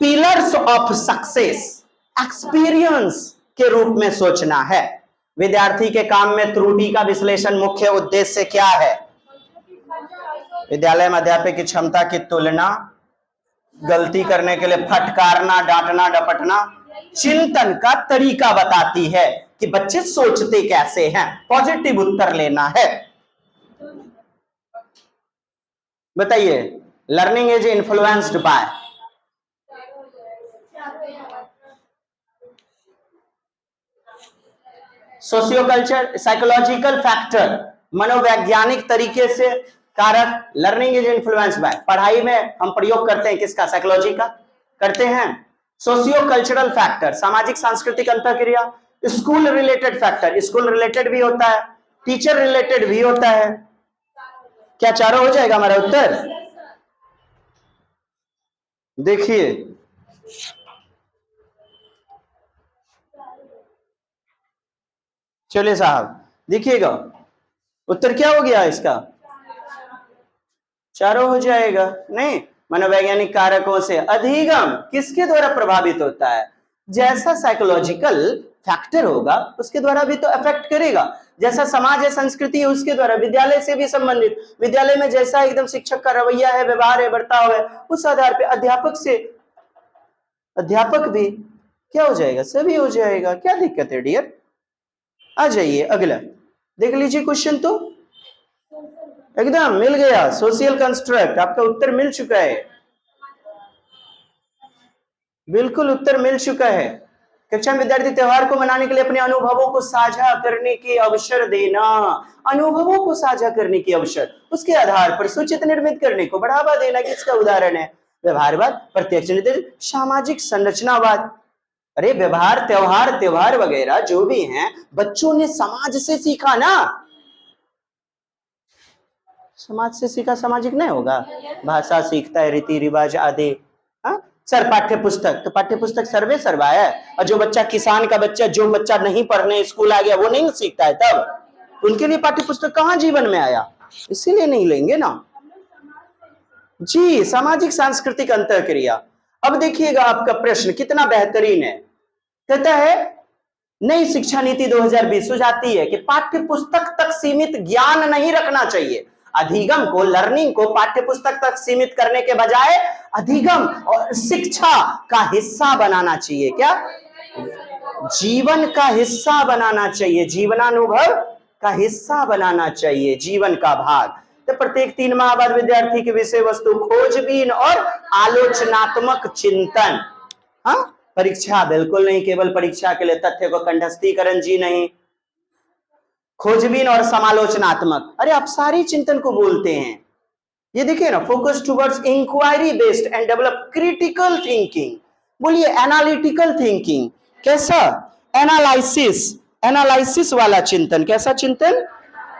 पिलर्स ऑफ सक्सेस, एक्सपीरियंस के रूप में सोचना है। विद्यार्थी के काम में त्रुटि का विश्लेषण मुख्य उद्देश्य क्या है? विद्यालय में अध्यापक की क्षमता की तुलना, गलती करने के लिए फटकारना, डांटना, डपटना, चिंतन का तरीका बताती है कि बच्चे सोचते कैसे हैं। पॉजिटिव उत्तर लेना है। बताइए, learning is influenced by socio culture, psychological factor, मनोवैज्ञानिक तरीके से कारक। लर्निंग इज इन्फ्लुएंस्ड बाय, पढ़ाई में हम प्रयोग करते हैं किसका? साइकोलॉजी का करते हैं। सोशियो कल्चरल फैक्टर, सामाजिक सांस्कृतिक अंतःक्रिया। School related factor, school related भी होता है, टीचर रिलेटेड भी होता है। क्या चारों हो जाएगा हमारा उत्तर? देखिए, चलिए साहब देखिएगा उत्तर क्या हो गया इसका? चारों हो जाएगा। नहीं, मनोवैज्ञानिक कारकों से अधिगम किसके द्वारा प्रभावित होता है? जैसा साइकोलॉजिकल फैक्टर होगा उसके द्वारा भी तो अफेक्ट करेगा। जैसा समाज है, संस्कृति है, उसके द्वारा। विद्यालय से भी संबंधित, विद्यालय में जैसा एकदम शिक्षक का रवैया है, व्यवहार है, बर्ताव है, उस आधार पे अध्यापक भी क्या हो जाएगा? सभी हो जाएगा। क्या दिक्कत है डियर? आ जाइए अगला देख लीजिए क्वेश्चन। तो एकदम मिल गया, सोशल कंस्ट्रक्ट। आपका उत्तर मिल चुका है, बिल्कुल उत्तर मिल चुका है। कक्षा में विद्यार्थी त्योहार को मनाने के लिए अपने अनुभवों को साझा करने के अवसर देना, अनुभवों को साझा करने के अवसर, उसके आधार पर सूचित निर्मित करने को बढ़ावा देना। किसका उदाहरण है? व्यवहारवाद, प्रत्यक्ष निर्देश, सामाजिक संरचनावाद। अरे व्यवहार, त्योहार वगैरह जो भी हैं, बच्चों ने समाज से सीखा ना। समाज से सीखा सामाजिक नहीं होगा? भाषा सीखता है, रीति रिवाज आदि। हाँ सर, पाठ्य पुस्तक तो पाठ्य पुस्तक सर्वे सर्वा है। और जो बच्चा किसान का बच्चा, जो बच्चा नहीं पढ़ने स्कूल आ गया, वो नहीं सीखता है, तब उनके लिए पाठ्य पुस्तक कहाँ जीवन में आया? इसीलिए नहीं लेंगे ना जी। सामाजिक सांस्कृतिक अंतःक्रिया। अब देखिएगा आपका प्रश्न कितना बेहतरीन है। कहता है नई शिक्षा नीति 2020 सुझाती है कि पाठ्य पुस्तक तक सीमित ज्ञान नहीं रखना चाहिए। अधिगम को, लर्निंग को पाठ्य पुस्तक तक सीमित करने के बजाय अधिगम और शिक्षा का हिस्सा बनाना चाहिए। क्या? जीवन का हिस्सा बनाना चाहिए, जीवनानुभव का हिस्सा बनाना चाहिए, जीवन का भाग। तो प्रत्येक 3 माह बाद विद्यार्थी की विषय वस्तु खोजबीन और आलोचनात्मक चिंतन। हाँ, परीक्षा बिल्कुल नहीं, केवल परीक्षा के लिए तथ्य को कंठस्थीकरण जी नहीं। खोजबीन और समालोचनात्मक, अरे आप सारी चिंतन को बोलते हैं। ये देखिए ना, focus towards inquiry based and develop critical thinking. बोलिए एनालिटिकल थिंकिंग। कैसा? एनालिसिस वाला चिंतन। कैसा चिंतन?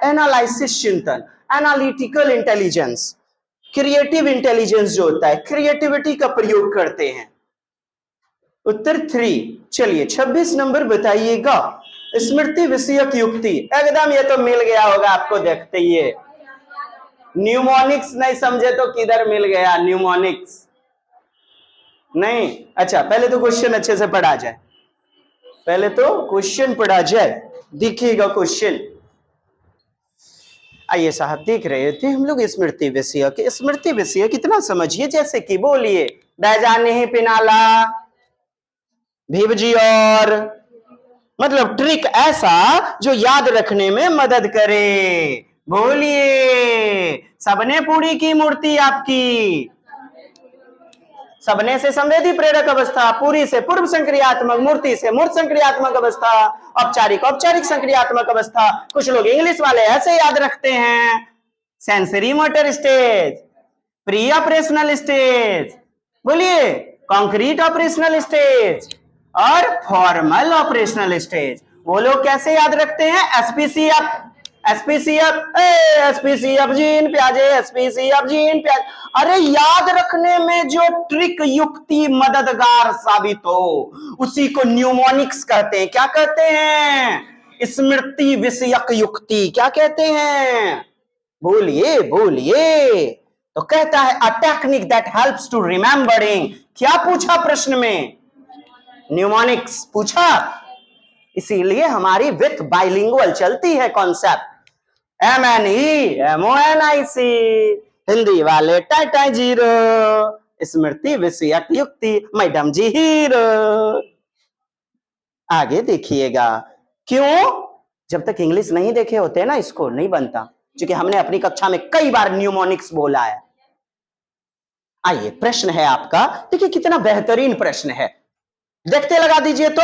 एनालिसिस चिंतन। एनालिटिकल इंटेलिजेंस, क्रिएटिव इंटेलिजेंस जो होता है, क्रिएटिविटी का प्रयोग करते हैं। उत्तर 3। चलिए 26 नंबर बताइएगा। स्मृति विषयक युक्ति। एकदम ये तो मिल गया होगा आपको देखते ही। न्यूमोनिक्स नहीं समझे तो किधर मिल गया न्यूमोनिक्स? नहीं, अच्छा पहले तो क्वेश्चन अच्छे से पढ़ा जाए, पहले तो क्वेश्चन पढ़ा जाए। देखिएगा क्वेश्चन। आइए साहब, देख रहे थे हम लोग स्मृति विषयक। स्मृति विषयक कितना समझिए, जैसे कि बोलिए बैजानी ही पिनाला भीवजी, और मतलब ट्रिक ऐसा जो याद रखने में मदद करे। बोलिए सबने पूरी की मूर्ति आपकी। सबने से संवेदी प्रेरक अवस्था, पूरी से पूर्व संक्रियात्मक, मूर्ति से मूर्त संक्रियात्मक अवस्था, औपचारिक संक्रियात्मक अवस्था। कुछ लोग इंग्लिश वाले ऐसे याद रखते हैं, sensory motor stage, pre operational stage, बोलिए कॉन्क्रीट ऑपरेशनल स्टेज और फॉर्मल ऑपरेशनल स्टेज। वो लोग कैसे याद रखते हैं? एसपीसीएफ जीन प्याजे, एसपीसीएफ जीन प्याजे। अरे याद रखने में जो ट्रिक युक्ति मददगार साबित हो उसी को न्यूमोनिक्स कहते हैं। क्या कहते हैं? स्मृति विषयक युक्ति। क्या कहते हैं? बोलिए बोलिए। तो कहता है a technique that helps to remembering. क्या पूछा प्रश्न में? न्यूमोनिक्स पूछा, इसीलिए हमारी विथ बाइलिंगुअल चलती है कॉन्सेप्ट, MNEMONIC, हिंदी वाले टाटा जीरो, स्मृति विषयक युक्ति मैडम जी हीरो। आगे देखिएगा, क्यों? जब तक इंग्लिश नहीं देखे होते ना इसको नहीं बनता, क्योंकि हमने अपनी कक्षा में कई बार न्यूमोनिक्स बोला है। आइए प्रश्न है आपका, देखिए कितना बेहतरीन प्रश्न है, देखते लगा दीजिए। तो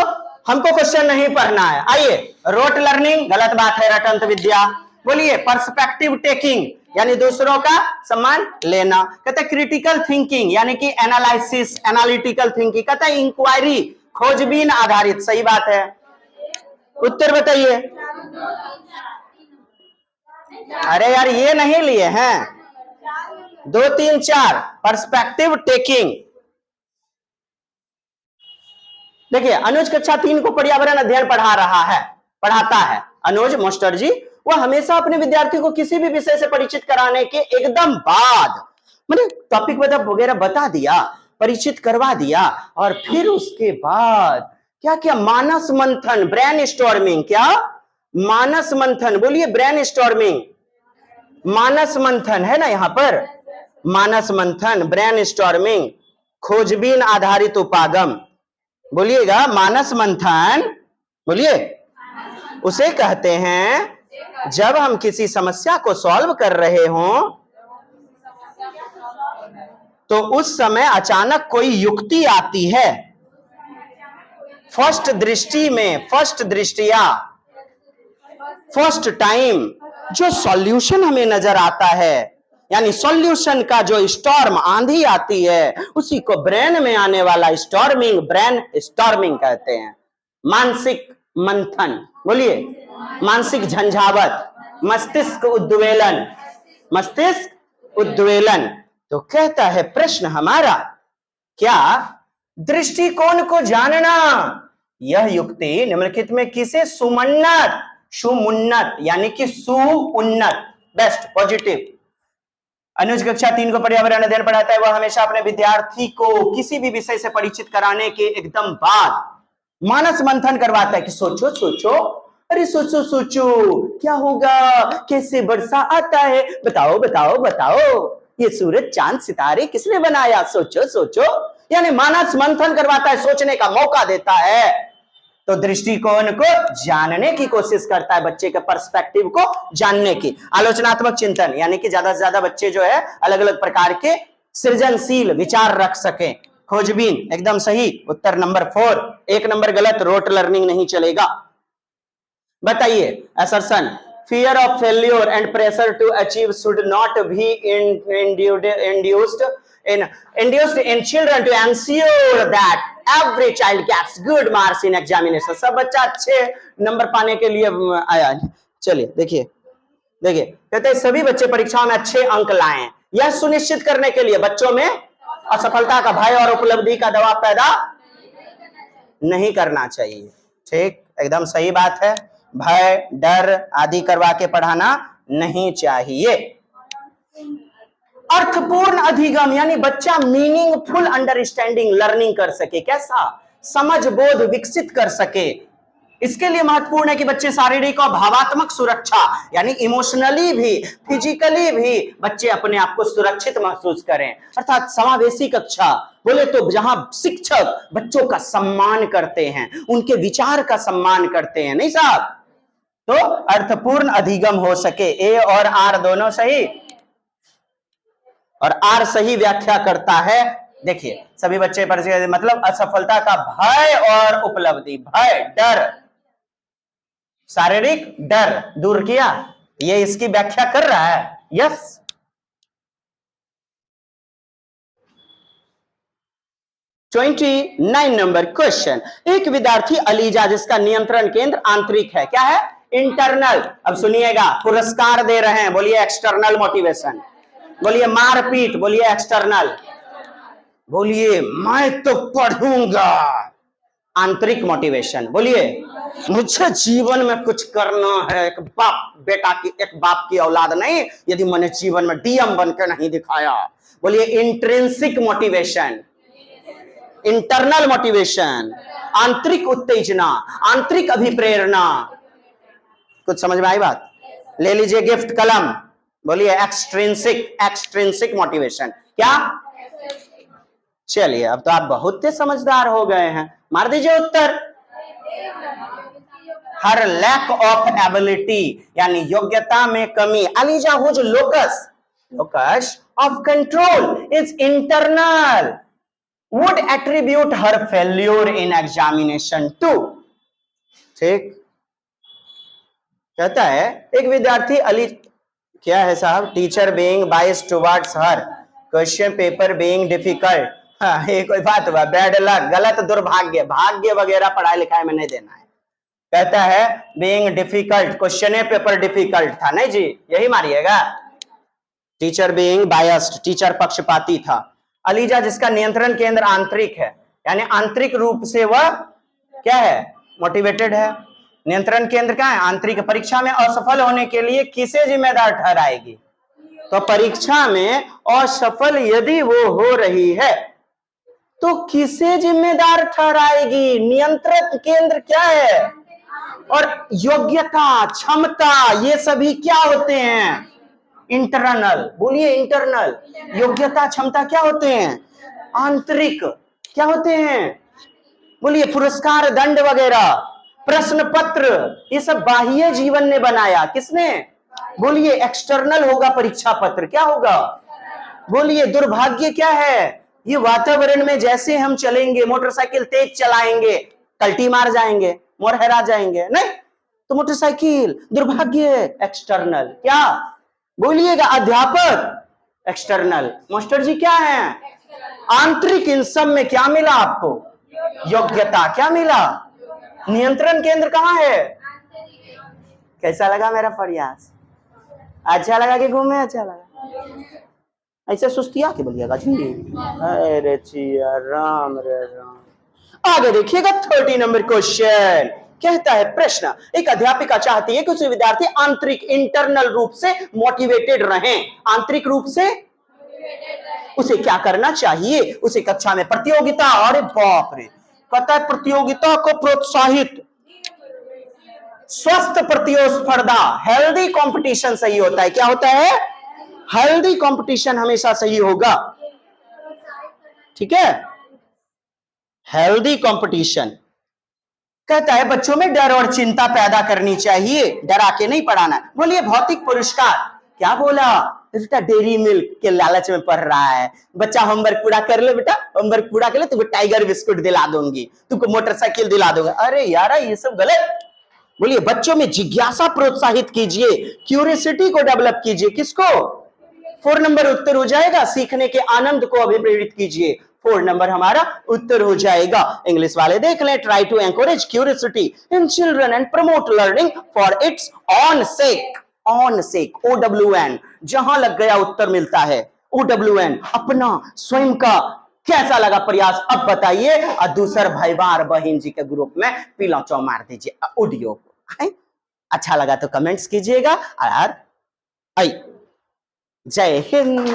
हमको क्वेश्चन नहीं पढ़ना है। आइए, रोट लर्निंग गलत बात है, रटंत विद्या। बोलिए पर्सपेक्टिव टेकिंग यानी दूसरों का सम्मान लेना। कहते क्रिटिकल थिंकिंग यानी कि एनालिसिस, एनालिटिकल थिंकिंग। कहते हैं इंक्वायरी, खोजबीन आधारित। सही बात है, उत्तर बताइए। अरे यार ये नहीं लिए हैं, 2 3 4 पर्सपेक्टिव टेकिंग। देखिए अनुज कक्षा 3 को पर्यावरण अध्ययन पढ़ाता है अनुज मास्टर जी। वह हमेशा अपने विद्यार्थी को किसी भी विषय से परिचित कराने के एकदम बाद, मैंने टॉपिक वगैरह बता दिया, परिचित करवा दिया, और फिर उसके बाद क्या क्या मानस मंथन, ब्रेन स्टॉर्मिंग। क्या मानस मंथन? बोलिए ब्रेन स्टॉर्मिंग, मानस मंथन है ना यहाँ पर, मानस मंथन, ब्रेन स्टॉर्मिंग, खोजबीन आधारित उपागम। बोलिएगा मानस मंथन, बोलिए। उसे कहते हैं जब हम किसी समस्या को सॉल्व कर रहे हों तो उस समय अचानक कोई युक्ति आती है, फर्स्ट दृष्टि में, फर्स्ट दृष्टिया, फर्स्ट टाइम जो सॉल्यूशन हमें नजर आता है, यानी सॉल्यूशन का जो स्टॉर्म, आंधी आती है, उसी को ब्रेन में आने वाला स्टॉर्मिंग, ब्रेन स्टॉर्मिंग कहते हैं। मानसिक मंथन, बोलिए मानसिक झंझावत, मस्तिष्क उद्वेलन, मस्तिष्क उद्वेलन। तो कहता है प्रश्न हमारा, क्या दृष्टिकोण को जानना यह युक्ति निम्नलिखित में किसे सुमन्नत, सुमुन्नत यानी कि सुउन्नत, बेस्ट, पॉजिटिव। अनुज कक्षा 3 को पर्यावरण अध्ययन पढ़ाता है, वह हमेशा अपने विद्यार्थी को किसी भी विषय से परिचित कराने के एकदम बाद मानस मंथन करवाता है कि सोचो सोचो, अरे सोचो सोचो क्या होगा, कैसे वर्षा आता है, बताओ बताओ बताओ, ये सूरज चांद सितारे किसने बनाया, सोचो सोचो। यानी मानस मंथन करवाता है, सोचने का मौका देता है। तो दृष्टिकोण को जानने की कोशिश करता है, बच्चे के पर्सपेक्टिव को जानने की। आलोचनात्मक चिंतन यानी कि ज्यादा से ज्यादा बच्चे जो है अलग अलग प्रकार के सृजनशील विचार रख सके। खोजबीन एकदम सही, उत्तर नंबर 4। 1 नंबर गलत, रोट लर्निंग नहीं चलेगा। बताइए assertion, fear of failure and pressure to achieve should not be induced in children to ensure that every child gets good marks in examination। सब बच्चा अच्छे नंबर पाने के लिए आया। चलिए देखिए, देखिए कहते हैं सभी बच्चे परीक्षाओं में अच्छे अंक लाएं, यह सुनिश्चित करने के लिए बच्चों में असफलता का भय और उपलब्धि का दबाव पैदा नहीं करना चाहिए। ठीक, एकदम सही बात है, भय डर आदि करवा के पढ़ाना नहीं चाहिए। अर्थपूर्ण अधिगम यानी बच्चा मीनिंगफुल अंडरस्टैंडिंग लर्निंग कर सके, कैसा समझ बोध विकसित कर सके। इसके लिए महत्वपूर्ण है कि बच्चे शारीरिक और भावात्मक सुरक्षा यानी इमोशनली भी, फिजिकली भी बच्चे अपने आप को सुरक्षित महसूस करें। अर्थात समावेशी कक्षा बोले तो जहां शिक्षक बच्चों का सम्मान करते हैं, उनके विचार का सम्मान करते हैं, नहीं साहब, तो अर्थपूर्ण अधिगम हो सके। ए और आर दोनों सही, और आर सही व्याख्या करता है। देखिए सभी बच्चे पर मतलब असफलता का भय और उपलब्धि, भय डर, शारीरिक डर दूर किया, ये इसकी व्याख्या कर रहा है। यस, ट्वेंटी 9 नंबर क्वेश्चन, एक विद्यार्थी अलीजा जिसका नियंत्रण केंद्र आंतरिक है, क्या है, इंटरनल। अब सुनिएगा, पुरस्कार दे रहे हैं, बोलिए एक्सटर्नल मोटिवेशन, बोलिए मारपीट, बोलिए एक्सटर्नल, बोलिए मैं तो पढ़ूंगा, आंतरिक मोटिवेशन, बोलिए मुझे जीवन में कुछ करना है, एक बाप बेटा की, एक बाप की औलाद नहीं, यदि मैंने जीवन में डीएम बनकर नहीं दिखाया। बोलिए इंट्रिंसिक मोटिवेशन, इंटरनल मोटिवेशन, आंतरिक उत्तेजना, आंतरिक अभिप्रेरणा। कुछ समझ में आई बात? ले लीजिए गिफ्ट कलम, बोलिए एक्सट्रिंसिक, एक्सट्रिंसिक मोटिवेशन क्या? चलिए अब तो आप बहुत ही समझदार हो गए हैं, मार दीजिए उत्तर। हर लैक ऑफ एबिलिटी यानी योग्यता में कमी। Aliza whose locus, locus of control is internal, would attribute her failure in examination to. ठीक, कहता है एक विद्यार्थी अली, क्या है साहब, teacher being biased towards her, question paper being difficult. हाँ, ये कोई बात हुआ? बैड लक, गलत, दुर्भाग्य, भाग्य वगैरह पढ़ाई लिखाई में नहीं देना है। कहता है being difficult, question paper difficult था, नहीं जी, यही मारिएगा। टीचर बीइंग बायस्ड, टीचर पक्षपाती था। अलीजा जिसका नियंत्रण केंद्र आंतरिक है, यानी आंतरिक रूप से वह क्या है? मोटिवेटेड है। नियंत्रण केंद्र क्या है? आंतरिक। परीक्षा में असफल होने के लिए किसे जिम्मेदार ठहराएगी? तो परीक्षा में असफल यदि वो हो रही है तो किसे जिम्मेदार ठहराएगी? नियंत्रण केंद्र क्या है? और योग्यता, क्षमता, ये सभी क्या होते हैं? इंटरनल। बोलिए इंटरनल। योग्यता, क्षमता क्या होते हैं? आंतरिक। क्या होते हैं? बोलिए पुरस्कार, दंड वगैरह, प्रश्न पत्र, ये सब बाह्य जीवन ने बनाया। किसने? बोलिए एक्सटर्नल होगा परीक्षा पत्र। क्या होगा? बोलिए दुर्भाग्य क्या है? ये वातावरण में जैसे हम चलेंगे, मोटरसाइकिल तेज चलाएंगे, कल्टी मार जाएंगे, मोरहरा जाएंगे, नहीं तो मोटरसाइकिल दुर्भाग्य एक्सटर्नल। क्या? बोलिएगा अध्यापक एक्सटर्नल, मास्टर जी क्या है? आंतरिक। इन सब में क्या मिला आपको? योग्यता। क्या मिला? नियंत्रण केंद्र कहाँ है? कैसा लगा मेरा प्रयास? अच्छा लगा कि घूमे अच्छा लगा? ऐसे सुस्तिया के बोलिएगा जी। अरे चिया राम रे राम। आगे देखिएगा 30 नंबर क्वेश्चन। कहता है प्रश्न, एक अध्यापिका चाहती है कि उसके विद्यार्थी आंतरिक, इंटरनल रूप से मोटिवेटेड रहें। आंतरिक रूप से उसे क्या करना चाहिए? उसे कक्षा में प्रतियोगिता, अरे बाप रे, कहता है प्रतियोगिता को प्रोत्साहित, स्वस्थ प्रतिस्पर्धा, हेल्दी कंपटीशन सही होता है। क्या होता है? हेल्दी कंपटीशन हमेशा सही होगा। ठीक है, हेल्दी कंपटीशन। कहता है बच्चों में डर और चिंता पैदा करनी चाहिए, डरा के नहीं पढ़ाना। बोलिए भौतिक पुरस्कार। क्या बोला? बेटा डेयरी मिल्क के लालच में पढ़ रहा है, बच्चा होमवर्क पूरा कर ले, बेटा होमवर्क पूरा कर ले, तुमको टाइगर बिस्कुट दिला दूंगी, तुमको मोटरसाइकिल दिला दूंगा। अरे यार ये सब गलत। बोलिए बच्चों में जिज्ञासा प्रोत्साहित कीजिए, क्यूरियोसिटी को डेवलप कीजिए। किसको? 4 नंबर उत्तर हो जाएगा। सीखने के आनंद को अभिप्रेरित कीजिए, 4 नंबर हमारा उत्तर हो जाएगा। इंग्लिश वाले देख लें, try to encourage curiosity in children and promote learning for its own sake. Own sake, OWN, जहां लग गया उत्तर मिलता है। OWN अपना स्वयं का। कैसा लगा प्रयास अब बताइए, और दूसर भाई बार बहन जी के ग्रुप में पीला चौ मार दीजिए ऑडियो को। अच्छा लगा तो कमेंट्स कीजिएगा। और जय हिंद।